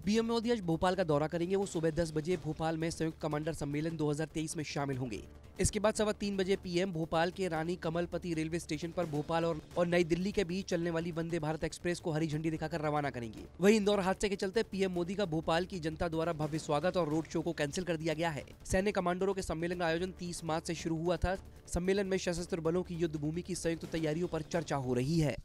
PM Modi आज भोपाल का दौरा करेंगे। वो सुबह 10 बजे भोपाल में संयुक्त कमांडर सम्मेलन 2023 में शामिल होंगे। इसके बाद 3:15 बजे पीएम भोपाल के रानी कमलपति रेलवे स्टेशन पर भोपाल और नई दिल्ली के बीच चलने वाली वंदे भारत एक्सप्रेस को हरी झंडी दिखाकर रवाना करेंगे। वहीं इंदौर हादसे के चलते पीएम मोदी का भोपाल की जनता द्वारा भव्य स्वागत और रोड शो को कैंसिल कर दिया गया है। सैन्य कमांडरों के सम्मेलन का आयोजन 30 मार्च से शुरू हुआ था। सम्मेलन में सशस्त्र बलों की युद्ध भूमि की संयुक्त तैयारियों पर चर्चा हो रही है।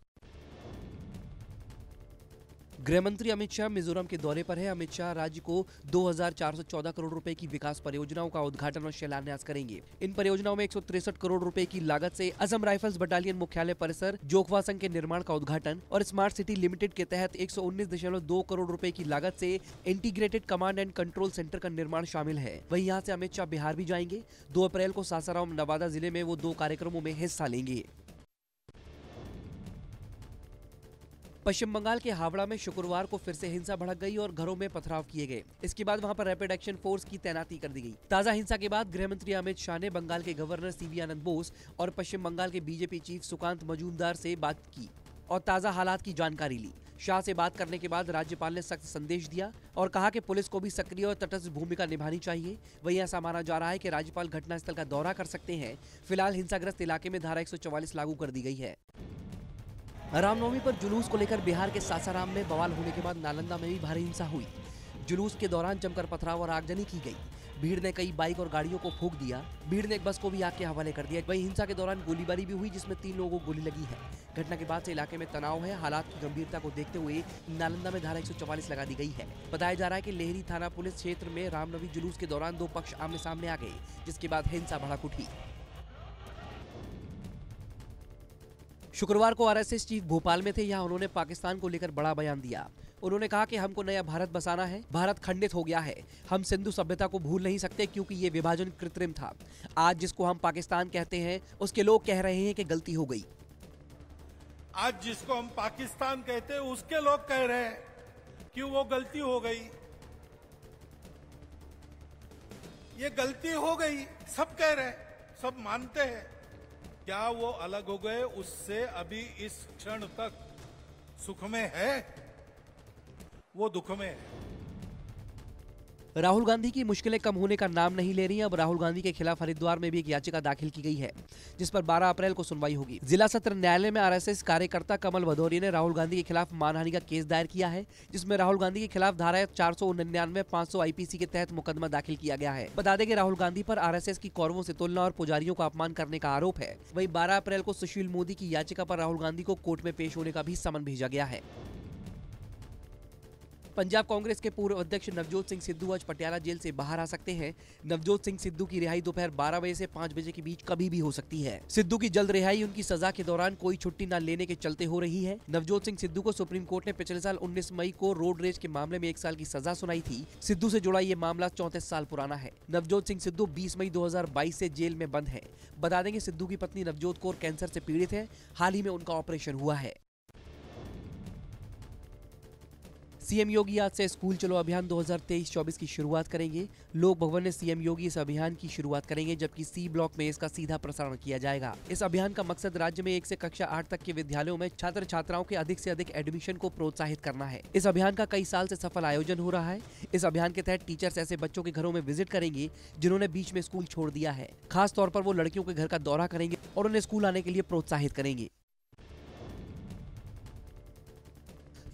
गृह मंत्री अमित शाह मिजोरम के दौरे पर है। अमित शाह राज्य को 2414 करोड़ रुपए की विकास परियोजनाओं का उद्घाटन और शिलान्यास करेंगे। इन परियोजनाओं में 163 करोड़ रुपए की लागत से असम राइफल्स बटालियन मुख्यालय परिसर जोखवा संघ के निर्माण का उद्घाटन और स्मार्ट सिटी लिमिटेड के तहत 119.2 करोड़ रुपए की लागत से integrated command and control centre का निर्माण शामिल है। वहीं यहाँ से अमित शाह बिहार भी जाएंगे। 2 अप्रैल को सासाराम नवादा जिले में वो 2 कार्यक्रमों में हिस्सा लेंगे। पश्चिम बंगाल के हावड़ा में शुक्रवार को फिर से हिंसा भड़क गई और घरों में पथराव किए गए। इसके बाद वहां पर रैपिड एक्शन फोर्स की तैनाती कर दी गई। ताजा हिंसा के बाद गृह मंत्री अमित शाह ने बंगाल के गवर्नर सीवी आनंद बोस और पश्चिम बंगाल के बीजेपी चीफ सुकांत मजूमदार से बात की और ताजा हालात की जानकारी ली। शाह से बात करने के बाद राज्यपाल ने सख्त संदेश दिया और कहा कि पुलिस को भी सक्रिय और तटस्थ भूमिका निभानी चाहिए। वहीं ऐसा माना जा रहा है कि राज्यपाल घटनास्थल का दौरा कर सकते हैं। फिलहाल हिंसाग्रस्त इलाके में धारा 144 लागू कर दी गई है। रामनवमी पर जुलूस को लेकर बिहार के सासाराम में बवाल होने के बाद नालंदा में भी भारी हिंसा हुई। जुलूस के दौरान जमकर पथराव और आगजनी की गई। भीड़ ने कई बाइक और गाड़ियों को फूंक दिया। भीड़ ने एक बस को भी आग के हवाले कर दिया। वहीं हिंसा के दौरान गोलीबारी भी हुई, जिसमें 3 लोगों को गोली लगी है। घटना के बाद से इलाके में तनाव है। हालात की गंभीरता को देखते हुए नालंदा में धारा 144 लगा दी गई है। बताया जा रहा है कि लेहरी थाना पुलिस क्षेत्र में रामनवमी जुलूस के दौरान 2 पक्ष आमने सामने आ गए, जिसके बाद हिंसा भड़क उठी। शुक्रवार को आरएसएस चीफ भोपाल में थे। यहाँ उन्होंने पाकिस्तान को लेकर बड़ा बयान दिया। उन्होंने कहा कि हमको नया भारत बसाना है। भारत खंडित हो गया है। हम सिंधु सभ्यता को भूल नहीं सकते, क्योंकि ये विभाजन कृत्रिम था। आज जिसको हम पाकिस्तान कहते हैं, उसके लोग कह रहे हैं कि गलती हो गई। आज जिसको हम पाकिस्तान कहते हैं, उसके लोग कह रहे हैं कि वो गलती हो गई। ये गलती हो गई, सब कह रहे हैं, सब मानते हैं। क्या वो अलग हो गए उससे अभी इस क्षण तक सुख में है? वो दुख में है। राहुल गांधी की मुश्किलें कम होने का नाम नहीं ले रही हैं। अब राहुल गांधी के खिलाफ हरिद्वार में भी एक याचिका दाखिल की गई है, जिस पर 12 अप्रैल को सुनवाई होगी। जिला सत्र न्यायालय में आरएसएस कार्यकर्ता कमल भदौरिया ने राहुल गांधी के खिलाफ मानहानि का केस दायर किया है, जिसमें राहुल गांधी के खिलाफ धारा 499, 500 आईपीसी के तहत मुकदमा दाखिल किया गया है। बता दें कि राहुल गांधी पर आरएसएस की कौरवों से तुलना और पुजारियों का अपमान करने का आरोप है। वहीं 12 अप्रैल को सुशील मोदी की याचिका पर राहुल गांधी को कोर्ट में पेश होने का भी समन भेजा गया है। पंजाब कांग्रेस के पूर्व अध्यक्ष नवजोत सिंह सिद्धू आज पटियाला जेल से बाहर आ सकते हैं। नवजोत सिंह सिद्धू की रिहाई दोपहर 12 बजे से 5 बजे के बीच कभी भी हो सकती है। सिद्धू की जल्द रिहाई उनकी सजा के दौरान कोई छुट्टी न लेने के चलते हो रही है। नवजोत सिंह सिद्धू को सुप्रीम कोर्ट ने पिछले साल 19 मई को रोड रेज के मामले में 1 साल की सजा सुनाई थी। सिद्धू से जुड़ा ये मामला 34 साल पुराना है। नवजोत सिंह सिद्धू 20 मई 2022 से जेल में बंद है। बता देंगे सिद्धू की पत्नी नवजोत कौर कैंसर से पीड़ित है। हाल ही में उनका ऑपरेशन हुआ है। सीएम योगी आज से स्कूल चलो अभियान 2023-24 की शुरुआत करेंगे। लोक भवन में सीएम योगी इस अभियान की शुरुआत करेंगे, जबकि सी ब्लॉक में इसका सीधा प्रसारण किया जाएगा। इस अभियान का मकसद राज्य में 1 से कक्षा 8 तक के विद्यालयों में छात्र छात्राओं के अधिक से अधिक एडमिशन को प्रोत्साहित करना है। इस अभियान का कई साल से सफल आयोजन हो रहा है। इस अभियान के तहत टीचर्स ऐसे बच्चों के घरों में विजिट करेंगे जिन्होंने बीच में स्कूल छोड़ दिया है। खास तौर पर वो लड़कियों के घर का दौरा करेंगे और उन्हें स्कूल आने के लिए प्रोत्साहित करेंगे।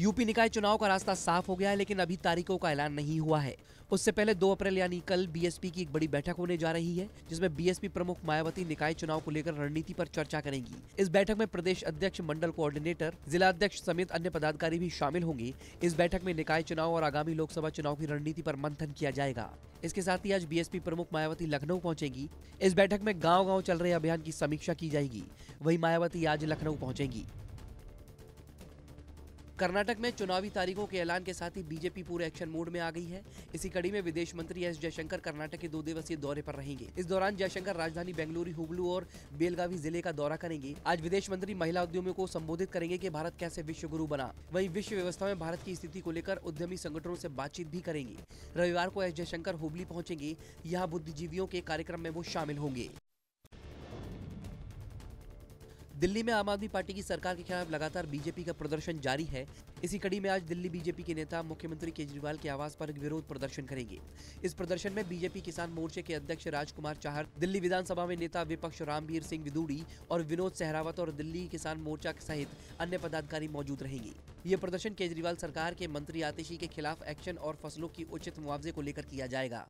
यूपी निकाय चुनाव का रास्ता साफ हो गया है, लेकिन अभी तारीखों का ऐलान नहीं हुआ है। उससे पहले 2 अप्रैल यानी कल बीएसपी की एक बड़ी बैठक होने जा रही है, जिसमें बीएसपी प्रमुख मायावती निकाय चुनाव को लेकर रणनीति पर चर्चा करेंगी। इस बैठक में प्रदेश अध्यक्ष, मंडल कोऑर्डिनेटर, जिला अध्यक्ष समेत अन्य पदाधिकारी भी शामिल होंगे। इस बैठक में निकाय चुनाव और आगामी लोकसभा चुनाव की रणनीति पर मंथन किया जाएगा। इसके साथ ही आज बीएसपी प्रमुख मायावती लखनऊ पहुंचेंगी। इस बैठक में गाँव-गाँव चल रहे अभियान की समीक्षा की जाएगी। वहीं मायावती आज लखनऊ पहुंचेंगी। कर्नाटक में चुनावी तारीखों के ऐलान के साथ ही बीजेपी पूरे एक्शन मोड में आ गई है। इसी कड़ी में विदेश मंत्री एस जयशंकर कर्नाटक के 2 दिवसीय दौरे पर रहेंगे। इस दौरान जयशंकर राजधानी बेंगलुरु, हुबलू और बेलगावी जिले का दौरा करेंगे। आज विदेश मंत्री महिला उद्यमियों को संबोधित करेंगे कि भारत कैसे विश्व गुरु बना। वहीं विश्व व्यवस्था में भारत की स्थिति को लेकर उद्यमी संगठनों से बातचीत भी करेंगे। रविवार को एस जयशंकर हुबली पहुंचेंगे। यहाँ बुद्धिजीवियों के कार्यक्रम में वो शामिल होंगे। दिल्ली में आम आदमी पार्टी की सरकार के खिलाफ लगातार बीजेपी का प्रदर्शन जारी है। इसी कड़ी में आज दिल्ली बीजेपी के नेता मुख्यमंत्री केजरीवाल के आवास पर विरोध प्रदर्शन करेंगे। इस प्रदर्शन में बीजेपी किसान मोर्चे के अध्यक्ष राजकुमार चाहर, दिल्ली विधानसभा में नेता विपक्ष रामवीर सिंह विदुड़ी और विनोद सहरावत और दिल्ली किसान मोर्चा सहित अन्य पदाधिकारी मौजूद रहेंगे। ये प्रदर्शन केजरीवाल सरकार के मंत्री आतिशी के खिलाफ एक्शन और फसलों की उचित मुआवजे को लेकर किया जाएगा।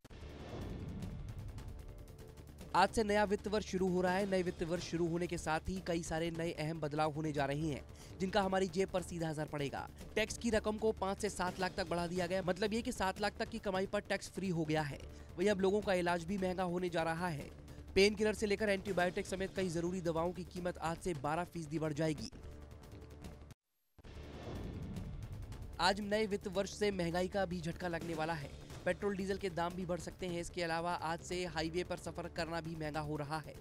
आज से नया वित्त वर्ष शुरू हो रहा है। नए वित्त वर्ष शुरू होने के साथ ही कई सारे नए अहम बदलाव होने जा रहे हैं, जिनका हमारी जेब पर सीधा असर पड़ेगा। टैक्स की रकम को 5 से 7 लाख तक बढ़ा दिया गया। मतलब ये कि 7 लाख तक की कमाई पर टैक्स फ्री हो गया है। वही अब लोगों का इलाज भी महंगा होने जा रहा है। पेन किलर से लेकर एंटीबायोटिक समेत कई जरूरी दवाओं की कीमत आज से 12% बढ़ जाएगी। आज नए वित्त वर्ष से महंगाई का भी झटका लगने वाला है। पेट्रोल डीजल के दाम भी बढ़ सकते हैं। इसके अलावा आज से हाईवे पर सफर करना भी महंगा हो रहा है।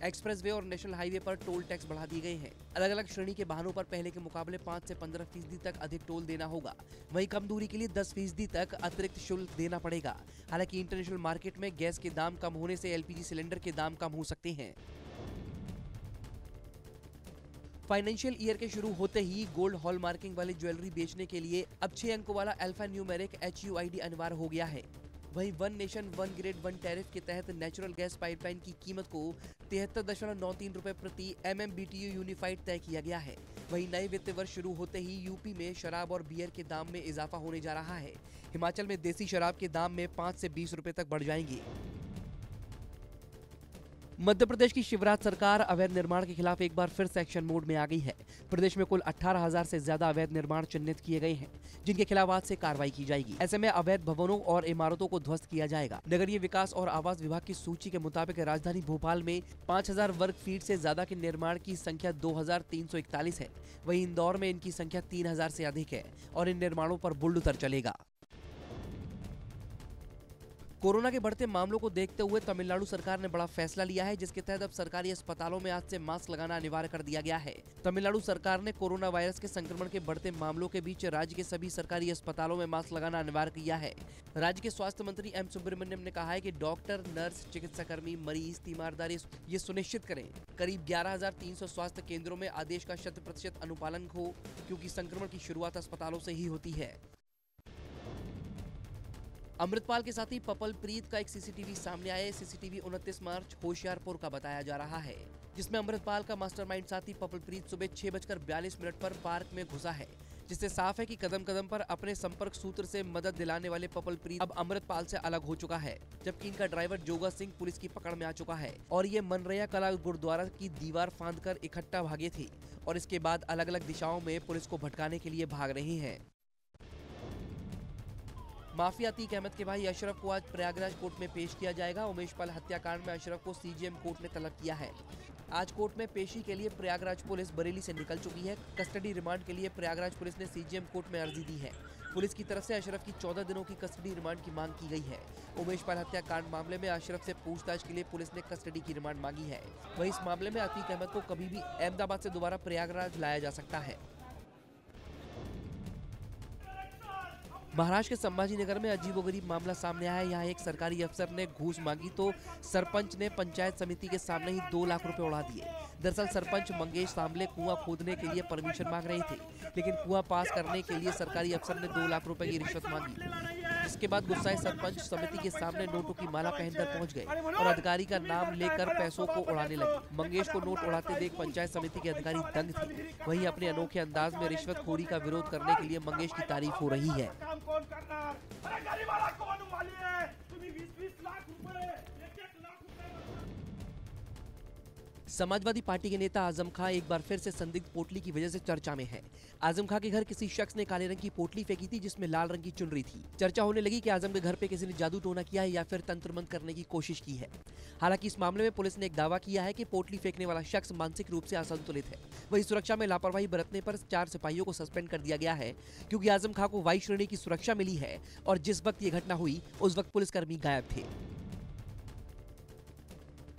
एक्सप्रेसवे और नेशनल हाईवे पर टोल टैक्स बढ़ा दिए गए हैं। अलग अलग श्रेणी के वाहनों पर पहले के मुकाबले 5 से 15% तक अधिक टोल देना होगा। वहीं कम दूरी के लिए 10% तक अतिरिक्त शुल्क देना पड़ेगा। हालांकि इंटरनेशनल मार्केट में गैस के दाम कम होने से एलपीजी सिलेंडर के दाम कम हो सकते हैं। फाइनेंशियल ईयर के शुरू होते ही गोल्ड हॉलमार्किंग वाली ज्वेलरी बेचने के लिए अब 6 अंकों वाला अल्फा न्यूमेरिक HUID अनिवार्य हो गया है। वहीं 1 नेशन 1 ग्रेड 1 टैरिफ के तहत नेचुरल गैस पाइपलाइन की कीमत को 73.93 रुपए प्रति MMBTU यूनिफाइड तय किया गया है। वहीं नए वित्त वर्ष शुरू होते ही यूपी में शराब और बियर के दाम में इजाफा होने जा रहा है। हिमाचल में देसी शराब के दाम में 5 से 20 रुपए तक बढ़ जाएंगे। मध्य प्रदेश की शिवराज सरकार अवैध निर्माण के खिलाफ एक बार फिर से एक्शन मोड में आ गई है। प्रदेश में कुल 18,000 से ज्यादा अवैध निर्माण चिन्हित किए गए हैं, जिनके खिलाफ आज से कार्रवाई की जाएगी। ऐसे में अवैध भवनों और इमारतों को ध्वस्त किया जाएगा। नगरीय विकास और आवास विभाग की सूची के मुताबिक राजधानी भोपाल में 5,000 वर्ग फीट से ज्यादा के निर्माण की संख्या 2,341 है। वहीं इंदौर में इनकी संख्या 3,000 से अधिक है और इन निर्माणों पर बुलडोजर चलेगा। कोरोना के बढ़ते मामलों को देखते हुए तमिलनाडु सरकार ने बड़ा फैसला लिया है, जिसके तहत अब सरकारी अस्पतालों में आज से मास्क लगाना अनिवार्य कर दिया गया है। तमिलनाडु सरकार ने कोरोना वायरस के संक्रमण के बढ़ते मामलों के बीच राज्य के सभी सरकारी अस्पतालों में मास्क लगाना अनिवार्य किया है। राज्य के स्वास्थ्य मंत्री M. सुब्रमण्यम ने कहा है कि डॉक्टर, नर्स, चिकित्साकर्मी, मरीज, तीमारदार ये सुनिश्चित करें करीब 11,300 स्वास्थ्य केंद्रों में आदेश का 100% अनुपालन हो, क्योंकि संक्रमण की शुरुआत अस्पतालों से ही होती है। अमृतपाल के साथी पपल प्रीत का एक सीसीटीवी सामने आया है। सीसीटीवी 29 मार्च होशियारपुर का बताया जा रहा है, जिसमें अमृतपाल का मास्टरमाइंड साथी पपल प्रीत सुबह 6:42 पर पार्क में घुसा है, जिससे साफ है कि कदम कदम पर अपने संपर्क सूत्र से मदद दिलाने वाले पपल प्रीत अब अमृतपाल से अलग हो चुका है। जबकि इनका ड्राइवर जोगा सिंह पुलिस की पकड़ में आ चुका है और ये मनरेया कला गुरुद्वारा की दीवार फांदकर इकट्ठा भागे थे और इसके बाद अलग अलग दिशाओं में पुलिस को भटकाने के लिए भाग रहे हैं। माफिया अतीक अहमद के भाई अशरफ को आज प्रयागराज कोर्ट में पेश किया जाएगा। उमेश पाल हत्याकांड में अशरफ को CJM कोर्ट ने तलब किया है। आज कोर्ट में पेशी के लिए प्रयागराज पुलिस बरेली से निकल चुकी है। कस्टडी रिमांड के लिए प्रयागराज पुलिस ने CJM कोर्ट में अर्जी दी है। पुलिस की तरफ से अशरफ की 14 दिनों की कस्टडी रिमांड की मांग की गई है। उमेश पाल हत्याकांड मामले में अशरफ से पूछताछ के लिए पुलिस ने कस्टडी की रिमांड मांगी है। वहीं इस मामले में अतीक अहमद को कभी भी अहमदाबाद से दोबारा प्रयागराज लाया जा सकता है। महाराष्ट्र के संभाजीनगर में अजीबोगरीब मामला सामने आया है। यहाँ एक सरकारी अफसर ने घूस मांगी तो सरपंच ने पंचायत समिति के सामने ही 2 लाख रुपए उड़ा दिए। दरअसल सरपंच मंगेश सांबले कुआं खोदने के लिए परमिशन मांग रहे थे, लेकिन कुआं पास करने के लिए सरकारी अफसर ने 2 लाख रुपए की रिश्वत मांगी। जिसके बाद गुस्साए सरपंच समिति के सामने नोटों की माला पहनकर पहुंच गए और अधिकारी का नाम लेकर पैसों को उड़ाने लगे। मंगेश को नोट उड़ाते देख पंचायत समिति के अधिकारी दंग थे। वहीं अपने अनोखे अंदाज में रिश्वतखोरी का विरोध करने के लिए मंगेश की तारीफ हो रही है। समाजवादी पार्टी के नेता आजम खां एक बार फिर से संदिग्ध पोटली की वजह से चर्चा में है। आजम खां के घर किसी शख्स ने काले रंग की पोटली फेंकी थी, जिसमें लाल रंग की चुनरी थी। चर्चा होने लगी कि आजम के घर पे किसी ने जादू टोना किया है या फिर तंत्र मंत्र करने की कोशिश की है। हालांकि इस मामले में पुलिस ने एक दावा किया है कि पोटली फेंकने वाला शख्स मानसिक रूप से असंतुलित है। वहीं सुरक्षा में लापरवाही बरतने पर 4 सिपाहियों को सस्पेंड कर दिया गया है, क्योंकि आजम खां को वायु श्रेणी की सुरक्षा मिली है और जिस वक्त ये घटना हुई उस वक्त पुलिसकर्मी गायब थे।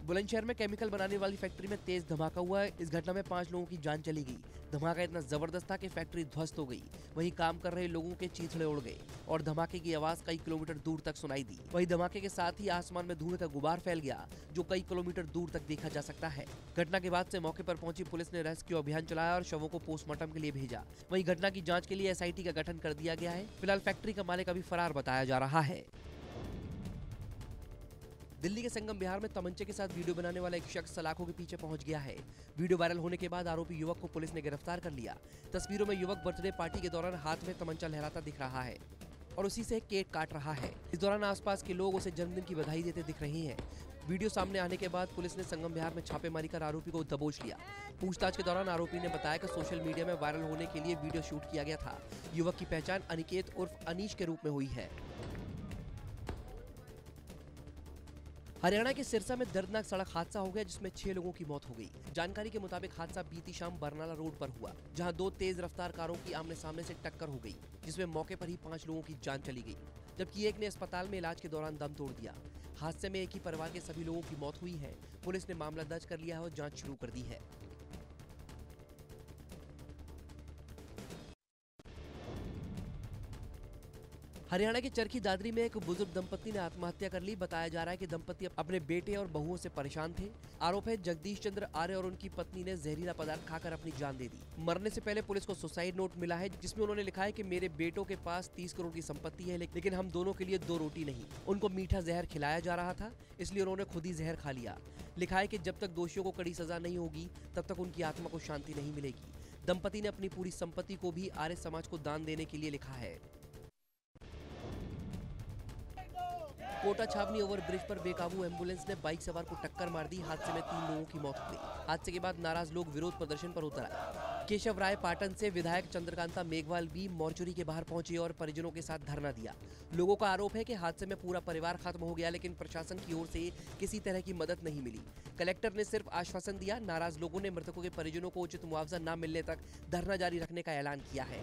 बुलंदशहर में केमिकल बनाने वाली फैक्ट्री में तेज धमाका हुआ है। इस घटना में 5 लोगों की जान चली गई। धमाका इतना जबरदस्त था कि फैक्ट्री ध्वस्त हो गई। वहीं काम कर रहे लोगों के चीथड़े उड़ गए और धमाके की आवाज कई किलोमीटर दूर तक सुनाई दी। वहीं धमाके के साथ ही आसमान में धुएं का गुबार फैल गया, जो कई किलोमीटर दूर तक देखा जा सकता है। घटना के बाद से मौके पर पहुंची पुलिस ने रेस्क्यू अभियान चलाया और शवों को पोस्टमार्टम के लिए भेजा। वहीं घटना की जाँच के लिए SIT का गठन कर दिया गया है। फिलहाल फैक्ट्री का मालिक अभी फरार बताया जा रहा है। दिल्ली के संगम बिहार में तमंचे के साथ वीडियो बनाने वाला एक शख्स सलाखों के पीछे पहुंच गया है। वीडियो वायरल होने के बाद आरोपी युवक को पुलिस ने गिरफ्तार कर लिया। तस्वीरों में युवक बर्थडे पार्टी के दौरान हाथ में तमंचा लहराता दिख रहा है और उसी से केक काट रहा है। इस दौरान आसपास के लोग उसे जन्मदिन की बधाई देते दिख रहे हैं। वीडियो सामने आने के बाद पुलिस ने संगम बिहार में छापेमारी कर आरोपी को दबोच लिया। पूछताछ के दौरान आरोपी ने बताया कि सोशल मीडिया में वायरल होने के लिए वीडियो शूट किया गया था। युवक की पहचान अनिकेत उर्फ अनीश के रूप में हुई है। हरियाणा के सिरसा में दर्दनाक सड़क हादसा हो गया, जिसमें 6 लोगों की मौत हो गई। जानकारी के मुताबिक हादसा बीती शाम बरनाला रोड पर हुआ, जहां 2 तेज रफ्तार कारों की आमने सामने से टक्कर हो गई, जिसमें मौके पर ही 5 लोगों की जान चली गई, जबकि एक ने अस्पताल में इलाज के दौरान दम तोड़ दिया। हादसे में एक ही परिवार के सभी लोगों की मौत हुई है। पुलिस ने मामला दर्ज कर लिया है और जाँच शुरू कर दी है। हरियाणा के चरखी दादरी में एक बुजुर्ग दंपत्ति ने आत्महत्या कर ली। बताया जा रहा है कि दंपत्ति अपने बेटे और बहुओं से परेशान थे। आरोप है जगदीश चंद्र आर्य और उनकी पत्नी ने जहरीला पदार्थ खाकर अपनी जान दे दी। मरने से पहले पुलिस को सुसाइड नोट मिला है, जिसमें उन्होंने लिखा है कि मेरे बेटों के पास 30 करोड़ की संपत्ति है, लेकिन हम दोनों के लिए 2 रोटी नहीं। उनको मीठा जहर खिलाया जा रहा था, इसलिए उन्होंने खुद ही जहर खा लिया। लिखा है कि जब तक दोषियों को कड़ी सजा नहीं होगी, तब तक उनकी आत्मा को शांति नहीं मिलेगी। दंपति ने अपनी पूरी संपत्ति को भी आर्य समाज को दान देने के लिए लिखा है। कोटा छावनी ओवरब्रिज पर बेकाबू एम्बुलेंस ने बाइक सवार को टक्कर मार दी। हादसे में 3 लोगों की मौत हो गई। हादसे के बाद नाराज लोग विरोध प्रदर्शन पर उतर आए। केशव राय पाटन से विधायक चंद्रकांता मेघवाल भी मोर्चरी के बाहर पहुंचे और परिजनों के साथ धरना दिया। लोगों का आरोप है कि हादसे में पूरा परिवार खत्म हो गया, लेकिन प्रशासन की ओर से किसी तरह की मदद नहीं मिली। कलेक्टर ने सिर्फ आश्वासन दिया। नाराज लोगों ने मृतकों के परिजनों को उचित मुआवजा न मिलने तक धरना जारी रखने का ऐलान किया है।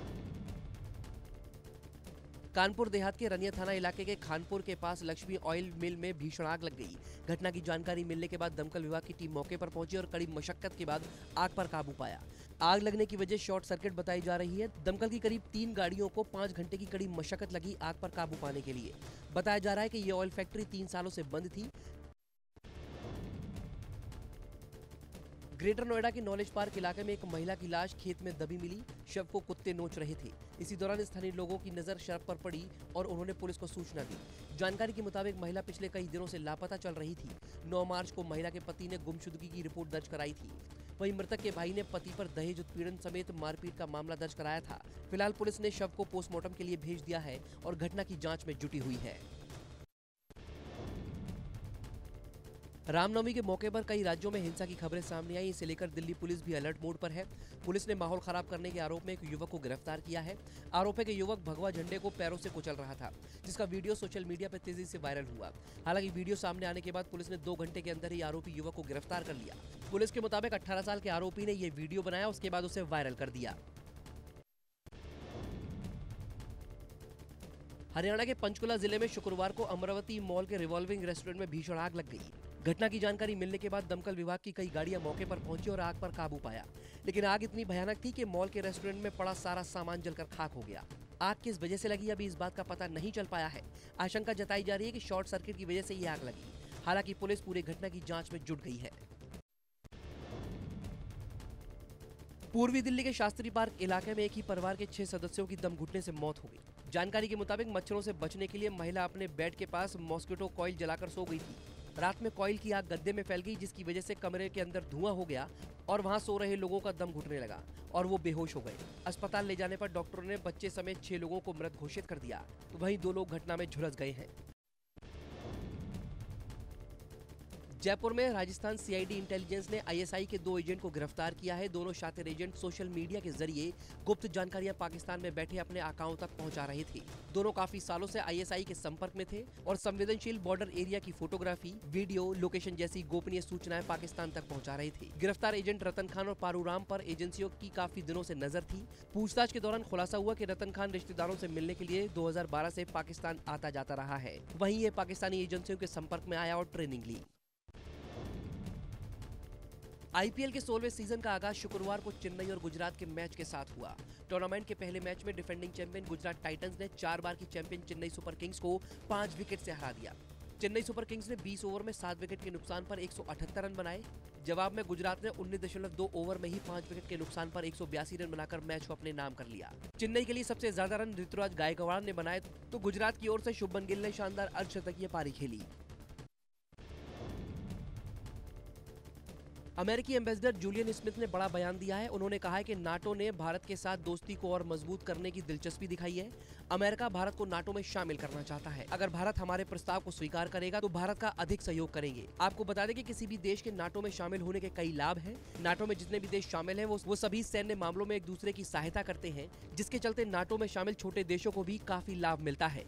कानपुर देहात के रनिया थाना इलाके के खानपुर के पास लक्ष्मी ऑयल मिल में भीषण आग लग गई। घटना की जानकारी मिलने के बाद दमकल विभाग की टीम मौके पर पहुंची और कड़ी मशक्कत के बाद आग पर काबू पाया। आग लगने की वजह शॉर्ट सर्किट बताई जा रही है। दमकल की करीब 3 गाड़ियों को 5 घंटे की कड़ी मशक्कत लगी आग पर काबू पाने के लिए। बताया जा रहा है कि ये ऑयल फैक्ट्री 3 सालों से बंद थी। ग्रेटर नोएडा के नॉलेज पार्क इलाके में एक महिला की लाश खेत में दबी मिली। शव को कुत्ते नोच रहे थे। इसी दौरान स्थानीय लोगों की नजर शव पर पड़ी और उन्होंने पुलिस को सूचना दी। जानकारी के मुताबिक महिला पिछले कई दिनों से लापता चल रही थी। 9 मार्च को महिला के पति ने गुमशुदगी की रिपोर्ट दर्ज कराई थी। वहीं मृतक के भाई ने पति पर दहेज उत्पीड़न समेत मारपीट का मामला दर्ज कराया था। फिलहाल पुलिस ने शव को पोस्टमार्टम के लिए भेज दिया है और घटना की जाँच में जुटी हुई है। रामनवमी के मौके पर कई राज्यों में हिंसा की खबरें सामने आई। इसे लेकर दिल्ली पुलिस भी अलर्ट मोड पर है। पुलिस ने माहौल खराब करने के आरोप में एक युवक को गिरफ्तार किया है। आरोप है कि युवक भगवा झंडे को पैरों से कुचल रहा था, जिसका वीडियो सोशल मीडिया पर तेजी से वायरल हुआ। हालांकि वीडियो सामने आने के बाद पुलिस ने 2 घंटे के अंदर ही आरोपी युवक को गिरफ्तार कर लिया। पुलिस के मुताबिक 18 साल के आरोपी ने ये वीडियो बनाया, उसके बाद उसे वायरल कर दिया। हरियाणा के पंचकुला जिले में शुक्रवार को अमरावती मॉल के रिवॉल्विंग रेस्टोरेंट में भीषण आग लग गई। घटना की जानकारी मिलने के बाद दमकल विभाग की कई गाड़ियां मौके पर पहुंची और आग पर काबू पाया, लेकिन आग इतनी भयानक थी कि मॉल के रेस्टोरेंट में पड़ा सारा सामान जलकर खाक हो गया। आग किस वजह से लगी, अभी इस बात का पता नहीं चल पाया है। आशंका जताई जा रही है कि शॉर्ट सर्किट की वजह से ये आग लगी। हालांकि पुलिस पूरी घटना की जाँच में जुट गई है। पूर्वी दिल्ली के शास्त्री पार्क इलाके में एक ही परिवार के 6 सदस्यों की दम घुटने से मौत हो गई। जानकारी के मुताबिक मच्छरों से बचने के लिए महिला अपने बेड के पास मॉस्किटो कॉइल जलाकर सो गई थी। रात में कॉइल की आग गद्दे में फैल गई, जिसकी वजह से कमरे के अंदर धुआं हो गया और वहां सो रहे लोगों का दम घुटने लगा और वो बेहोश हो गए। अस्पताल ले जाने पर डॉक्टरों ने बच्चे समेत 6 लोगों को मृत घोषित कर दिया। वहीं 2 लोग घटना में झुलस गए हैं। जयपुर में राजस्थान CID इंटेलिजेंस ने ISI के 2 एजेंट को गिरफ्तार किया है। दोनों शातिर एजेंट सोशल मीडिया के जरिए गुप्त जानकारियां पाकिस्तान में बैठे अपने आकाओं तक पहुंचा रहे थे। दोनों काफी सालों से ISI के संपर्क में थे और संवेदनशील बॉर्डर एरिया की फोटोग्राफी, वीडियो, लोकेशन जैसी गोपनीय सूचनाएं पाकिस्तान तक पहुंचा रहे थे। गिरफ्तार एजेंट रतन खान और पारू राम पर एजेंसियों की काफी दिनों से नजर थी। पूछताछ के दौरान खुलासा हुआ कि रतन खान रिश्तेदारों से मिलने के लिए 2012 से पाकिस्तान आता जाता रहा है। वहीं ये पाकिस्तानी एजेंसियों के संपर्क में आया और ट्रेनिंग ली। आईपीएल के 16वें सीजन का आगाज शुक्रवार को चेन्नई और गुजरात के मैच के साथ हुआ। टूर्नामेंट के पहले मैच में डिफेंडिंग चैंपियन गुजरात टाइटंस ने 4 बार की चैंपियन चेन्नई सुपर किंग्स को 5 विकेट से हरा दिया। चेन्नई सुपर किंग्स ने 20 ओवर में 7 विकेट के नुकसान पर 178 रन बनाए। जवाब में गुजरात ने 19.2 ओवर में ही 5 विकेट के नुकसान पर 182 रन बनाकर मैच को अपने नाम कर लिया। चेन्नई के लिए सबसे ज्यादा रन ऋतुराज गायकवाड़ ने बनाए तो गुजरात की ओर से शुभमन गिल ने शानदार अर्धशतकीय पारी खेली। अमेरिकी एम्बेसडर जूलियन स्मिथ ने बड़ा बयान दिया है। उन्होंने कहा है कि नाटो ने भारत के साथ दोस्ती को और मजबूत करने की दिलचस्पी दिखाई है। अमेरिका भारत को नाटो में शामिल करना चाहता है। अगर भारत हमारे प्रस्ताव को स्वीकार करेगा तो भारत का अधिक सहयोग करेंगे। आपको बता दें कि किसी भी देश के नाटो में शामिल होने के कई लाभ हैं। नाटो में जितने भी देश शामिल हैं वो सभी सैन्य मामलों में एक दूसरे की सहायता करते हैं, जिसके चलते नाटो में शामिल छोटे देशों को भी काफी लाभ मिलता है।